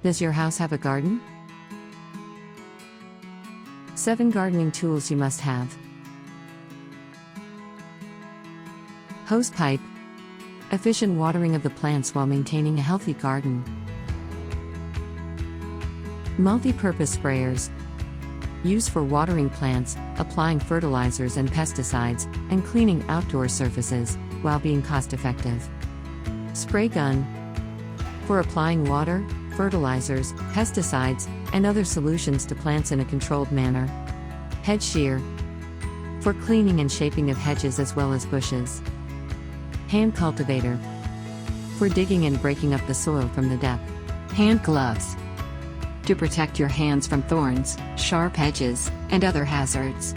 Does your house have a garden? 7 gardening tools you must have. Hose pipe. Efficient watering of the plants while maintaining a healthy garden. Multi-purpose sprayers. Used for watering plants, applying fertilizers and pesticides, and cleaning outdoor surfaces, while being cost-effective. Spray gun. For applying water, fertilizers, pesticides, and other solutions to plants in a controlled manner. Hedge shear. For cleaning and shaping of hedges as well as bushes. Hand cultivator. For digging and breaking up the soil from the depth. Hand gloves. To protect your hands from thorns, sharp edges, and other hazards.